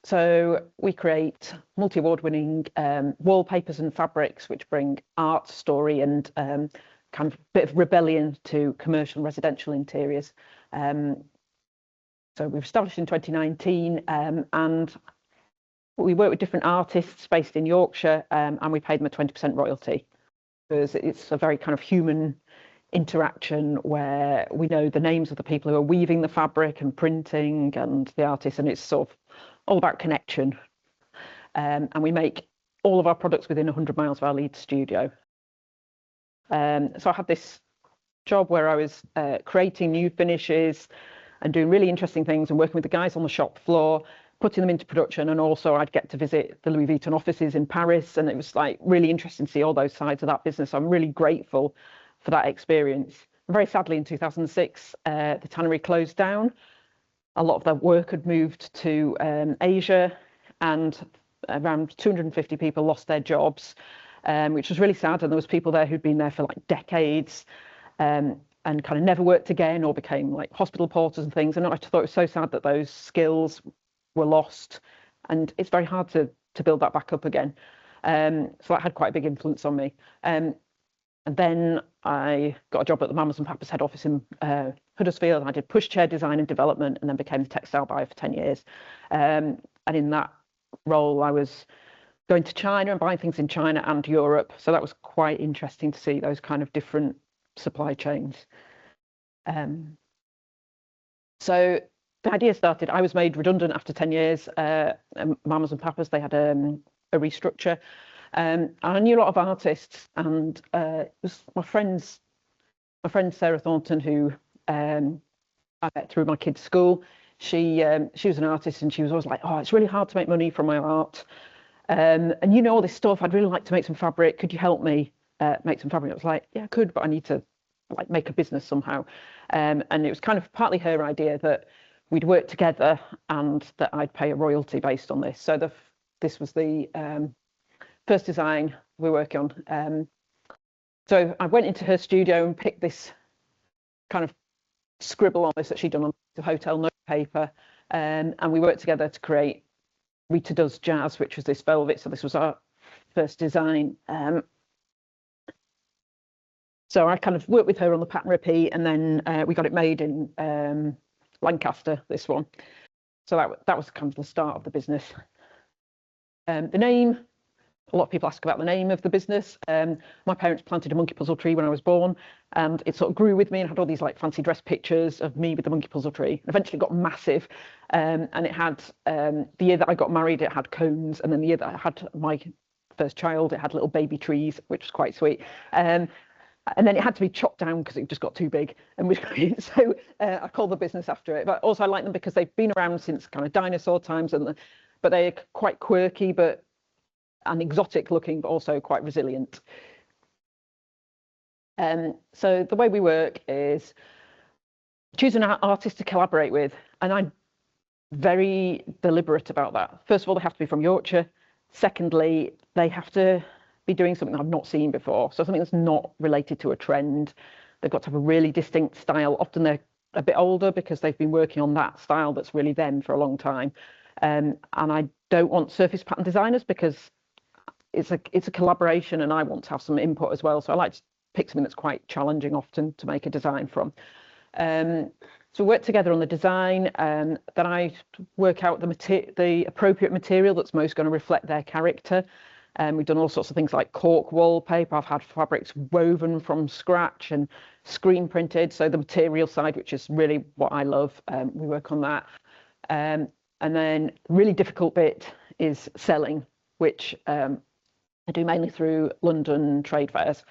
So we create multi-award-winning wallpapers and fabrics which bring art, story, and kind of a bit of rebellion to commercial and residential interiors. So we were established in 2019, and we work with different artists based in Yorkshire, and we paid them a 20% royalty, because it's a very kind of human interaction where we know the names of the people who are weaving the fabric and printing and the artists, and it's sort of all about connection. And we make all of our products within 100 miles of our Leeds studio. So I had this job where I was creating new finishes and doing really interesting things and working with the guys on the shop floor, putting them into production. And also I'd get to visit the Louis Vuitton offices in Paris, and it was like really interesting to see all those sides of that business. I'm really grateful for that experience. Very sadly, in 2006, the tannery closed down. A lot of their work had moved to Asia, and around 250 people lost their jobs, which was really sad. And there was people there who'd been there for like decades, and kind of never worked again, or became like hospital porters and things. And I thought it was so sad that those skills were lost, and it's very hard to build that back up again. So that had quite a big influence on me. And then I got a job at the Mamas and Papas head office in Huddersfield. I did pushchair design and development, and then became the textile buyer for 10 years. And in that role, I was going to China and buying things in China and Europe. So that was quite interesting to see those kind of different supply chains. So the idea started, I was made redundant after 10 years. Mamas and Papas, they had a restructure. I knew a lot of artists, and it was my friend Sarah Thornton, who I met through my kids' school. She was an artist, and she was always like, "Oh, it's really hard to make money from my art, and you know all this stuff. I'd really like to make some fabric. Could you help me make some fabric?" I was like, "Yeah, I could, but I need to like make a business somehow." And it was kind of partly her idea that we'd work together and that I'd pay a royalty based on this. So this was the first design we're working on. So I went into her studio and picked this kind of scribble on this that she'd done on the hotel note paper, and we worked together to create Rita Does Jazz, which was this velvet. So this was our first design. So I kind of worked with her on the pattern repeat, and then we got it made in Lancaster, this one. So that was kind of the start of the business. The name, a lot of people ask about the name of the business. My parents planted a monkey puzzle tree when I was born, and it sort of grew with me and had all these like fancy dress pictures of me with the monkey puzzle tree. Eventually got massive, and it had, the year that I got married, it had cones, and then the year that I had my first child, it had little baby trees, which was quite sweet. And then it had to be chopped down because it just got too big and was great. So I called the business after it. But also I like them because they've been around since kind of dinosaur times, but they're quite quirky, and exotic looking, but also quite resilient. So the way we work is choose an artist to collaborate with, and I'm very deliberate about that. First of all, they have to be from Yorkshire. Secondly, they have to be doing something I've not seen before, so something that's not related to a trend. They've got to have a really distinct style. Often they're a bit older because they've been working on that style that's really them for a long time. And I don't want surface pattern designers because it's a collaboration, and I want to have some input as well. So I like to pick something that's quite challenging often to make a design from. So we work together on the design, then I work out the appropriate material that's most going to reflect their character. We've done all sorts of things like cork wallpaper. I've had fabrics woven from scratch and screen printed. So the material side, which is really what I love, we work on that. And then the really difficult bit is selling, which I do mainly through London trade fairs.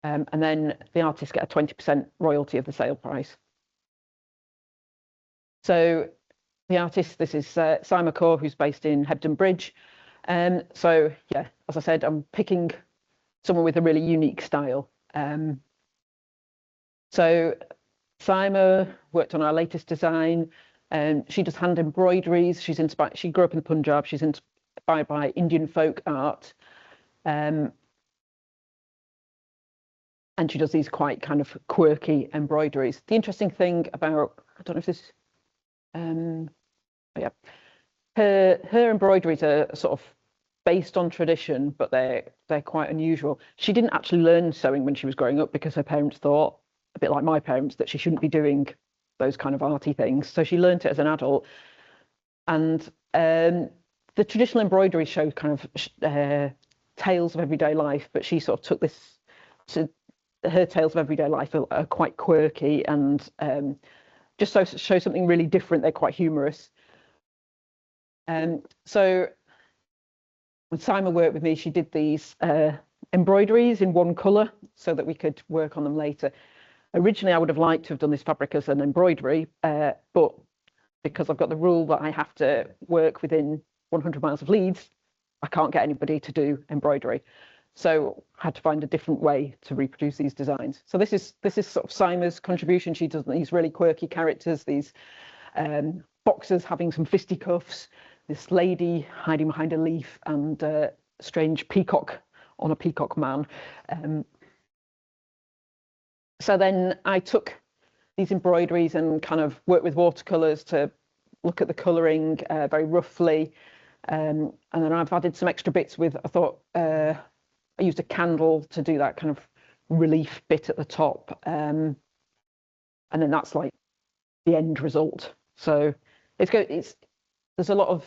And then the artists get a 20% royalty of the sale price. So the artist, this is Simon Core, who's based in Hebden Bridge. So yeah, as I said, I'm picking someone with a really unique style. So Simon worked on our latest design, and she does hand embroideries. She's inspired. She grew up in the Punjab. She's inspired by Indian folk art, and she does these quite kind of quirky embroideries. The interesting thing about, I don't know if this, yeah, her embroideries are sort of based on tradition, but they're quite unusual. She didn't actually learn sewing when she was growing up because her parents thought, a bit like my parents, that she shouldn't be doing those kind of arty things. So she learned it as an adult. And the traditional embroidery show kind of tales of everyday life, but she sort of took this to her tales of everyday life are quite quirky and just show something really different. They're quite humorous. So when Simon worked with me, she did these embroideries in one colour so that we could work on them later. Originally, I would have liked to have done this fabric as an embroidery, but because I've got the rule that I have to work within 100 miles of Leeds, I can't get anybody to do embroidery. So I had to find a different way to reproduce these designs. So this is sort of Sima's contribution. She does these really quirky characters, these boxers having some fisticuffs, this lady hiding behind a leaf, and a strange peacock on a peacock man. So then I took these embroideries and kind of worked with watercolors to look at the coloring very roughly. And then I've added some extra bits with, I thought, I used a candle to do that kind of relief bit at the top. And then that's like the end result. So there's a lot of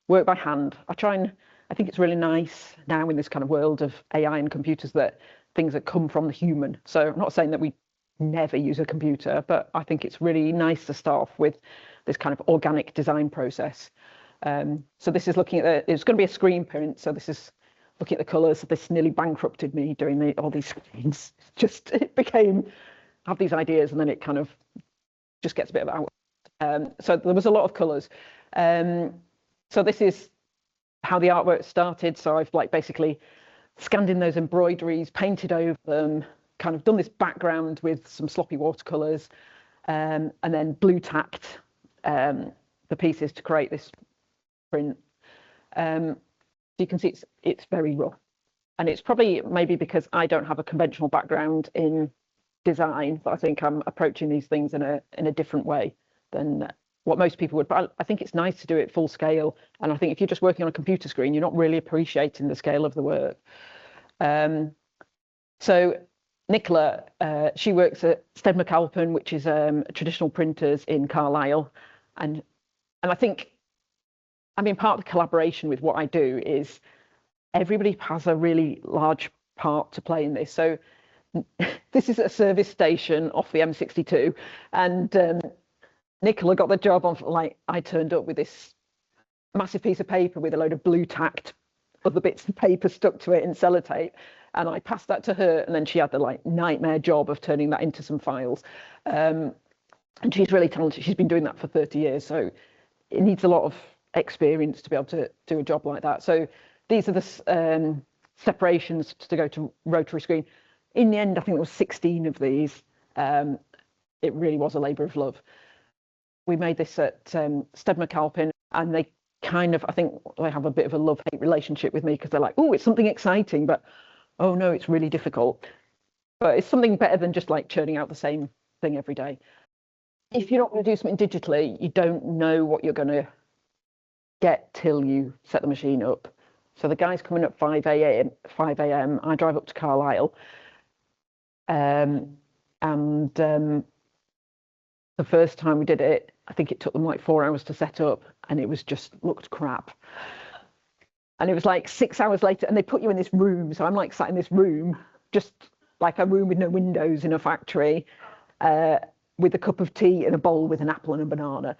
work by hand. I think it's really nice now in this kind of world of AI and computers that things that come from the human. So I'm not saying that we never use a computer, but I think it's really nice to start off with this kind of organic design process. So this is looking at it's going to be a screen print. So this is looking at the colours. This nearly bankrupted me doing all these screens. It became, I have these ideas and then it kind of just gets a bit of out. So there was a lot of colours. So this is how the artwork started. So I've like basically scanned in those embroideries, painted over them, kind of done this background with some sloppy watercolors, and then blue tacked the pieces to create this print. So you can see it's very rough, and it's probably maybe because I don't have a conventional background in design, but I think I'm approaching these things in a different way than what most people would. But I think it's nice to do it full scale, and I think if you're just working on a computer screen, you're not really appreciating the scale of the work. So Nicola, she works at Stead McAlpin, which is traditional printers in Carlisle, and I think, I mean, part of the collaboration with what I do is everybody has a really large part to play in this. So this is a service station off the M62, and Nicola got the job on, like, I turned up with this massive piece of paper with a load of blue tacked other bits of paper stuck to it in sellotape, and I passed that to her, and then she had the like nightmare job of turning that into some files. And she's really talented. She's been doing that for 30 years, so it needs a lot of experience to be able to do a job like that. So these are the separations to go to rotary screen. In the end, I think there was 16 of these. It really was a labour of love. We made this at Stead McAlpin, and they kind of, I think they have a bit of a love-hate relationship with me because they're like, oh, it's something exciting, but oh no, it's really difficult. But it's something better than just like churning out the same thing every day. If you're not going to do something digitally, you don't know what you're going to get till you set the machine up. So the guy's coming at 5 a.m. I drive up to Carlisle, and the first time we did it, I think it took them like 4 hours to set up, and it was just looked crap. And it was like 6 hours later, and they put you in this room. So I'm like sat in this room, just like a room with no windows in a factory, with a cup of tea and a bowl with an apple and a banana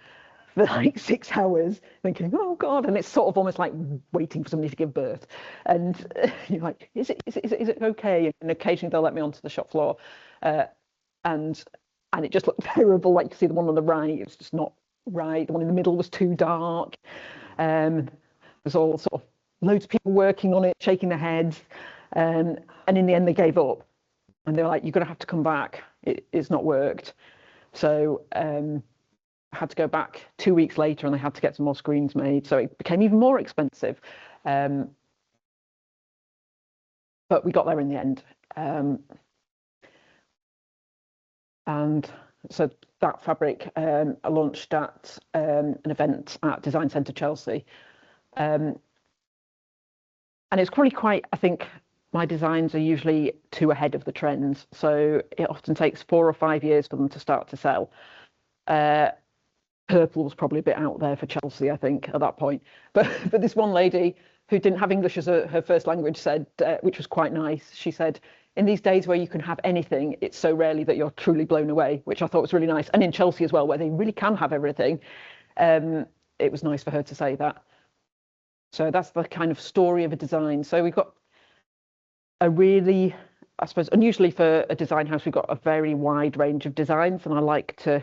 for like 6 hours, thinking, oh God. And it's sort of almost like waiting for somebody to give birth. And you're like, is it okay? And occasionally they'll let me onto the shop floor. And it just looked terrible. Like you see the one on the right, it's just not right. The one in the middle was too dark. There's all sort of loads of people working on it, shaking their heads. And in the end, they gave up. And they were like, you're going to have to come back. It's not worked. So I had to go back 2 weeks later, and they had to get some more screens made. So it became even more expensive. But we got there in the end. And so that fabric I launched at an event at Design Centre Chelsea. And it's probably quite, I think my designs are usually too ahead of the trends. So it often takes 4 or 5 years for them to start to sell. Purple was probably a bit out there for Chelsea, I think, at that point. But this one lady who didn't have English as her first language said, which was quite nice, she said, in these days where you can have anything, it's so rarely that you're truly blown away, which I thought was really nice. And in Chelsea as well, where they really can have everything, it was nice for her to say that. So that's the kind of story of a design. So we've got a really, I suppose, unusually for a design house, we've got a very wide range of designs, and I like to,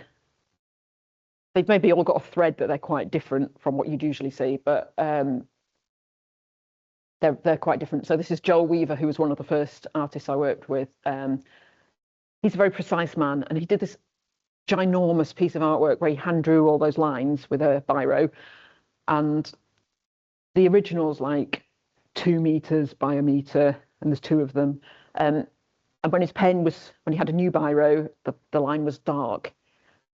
they've maybe all got a thread that they're quite different from what you'd usually see, but they're quite different. So this is Joel Weaver, who was one of the first artists I worked with. He's a very precise man, and he did this ginormous piece of artwork where he hand drew all those lines with a biro, and the original's like 2 meters by a meter, and there's 2 of them. And when his pen was, when he had a new biro, the line was dark.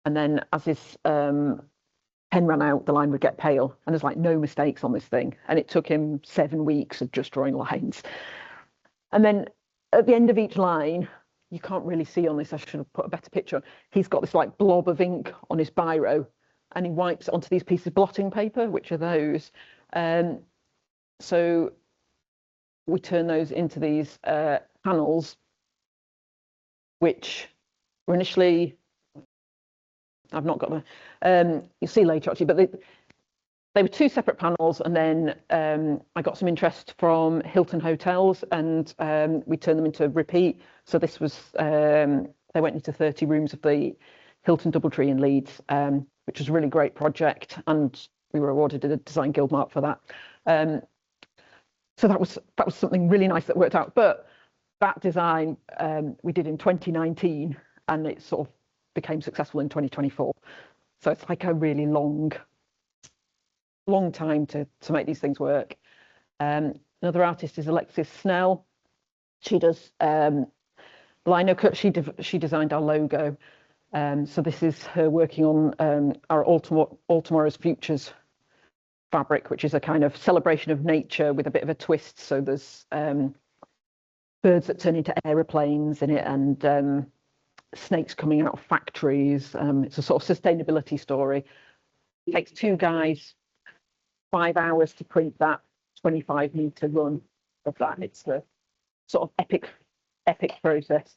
And then as his pen ran out, the line would get pale. And there's like no mistakes on this thing. And it took him 7 weeks of just drawing lines. And then at the end of each line, you can't really see on this, I should have put a better picture on. He's got this like blob of ink on his biro, and he wipes it onto these pieces of blotting paper, which are those. So we turn those into these panels, which were initially, I've not got the, you'll see later actually, but they were 2 separate panels, and then I got some interest from Hilton Hotels, and we turned them into repeat. So this was, they went into 30 rooms of the Hilton Doubletree in Leeds, which was a really great project, and we were awarded a Design Guild mark for that. So that was something really nice that worked out. But that design we did in 2019, and it sort of became successful in 2024. So it's like a really long time to make these things work. Another artist is Alexis Snell. She does lino cut. She designed our logo. So this is her working on our All Tomorrow's Futures fabric, which is a kind of celebration of nature with a bit of a twist. So there's birds that turn into aeroplanes in it, and snakes coming out of factories. It's a sort of sustainability story. It takes 2 guys 5 hours to print that 25-meter run of that. It's the sort of epic process.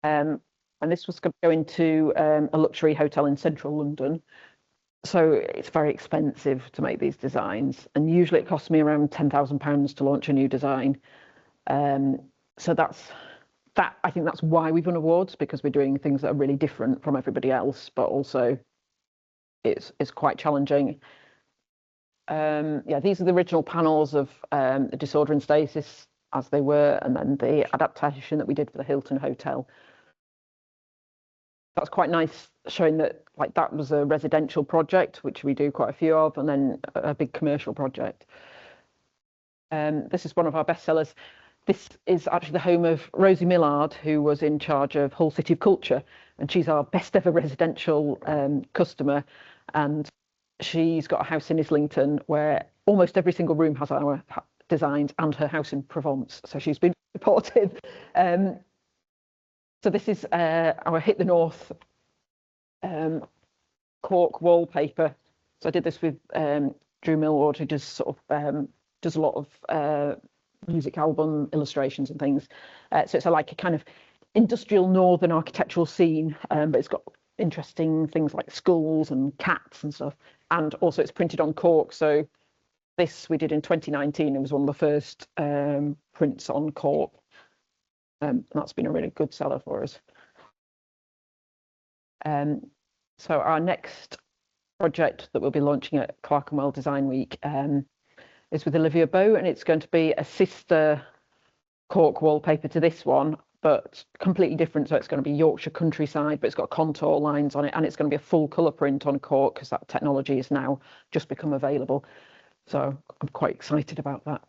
And this was going to go into a luxury hotel in central London. So it's very expensive to make these designs, and usually it costs me around £10,000 to launch a new design. So I think that's why we've won awards, because we're doing things that are really different from everybody else, but also it's quite challenging. Yeah, these are the original panels of the Disorder and Stasis as they were, and then the adaptation that we did for the Hilton Hotel. That's quite nice, showing that like that was a residential project, which we do quite a few of, and then a big commercial project. This is one of our bestsellers. This is actually the home of Rosie Millard, who was in charge of Hull City of Culture, and she's our best ever residential customer. And she's got a house in Islington where almost every single room has our designs, and her house in Provence. So she's been supportive. So this is our Hit the North cork wallpaper. So I did this with Drew Millward, who does sort of does a lot of music album illustrations and things. So it's like a kind of industrial northern architectural scene, but it's got interesting things like skulls and cats and stuff. And also it's printed on cork. So this we did in 2019. It was one of the first prints on cork. That's been a really good seller for us. So our next project that we'll be launching at Clerkenwell Design Week is with Olivia Bow, and it's going to be a sister cork wallpaper to this one, but completely different. So it's going to be Yorkshire countryside, but it's got contour lines on it, and it's going to be a full colour print on cork, because that technology is now just become available. So I'm quite excited about that.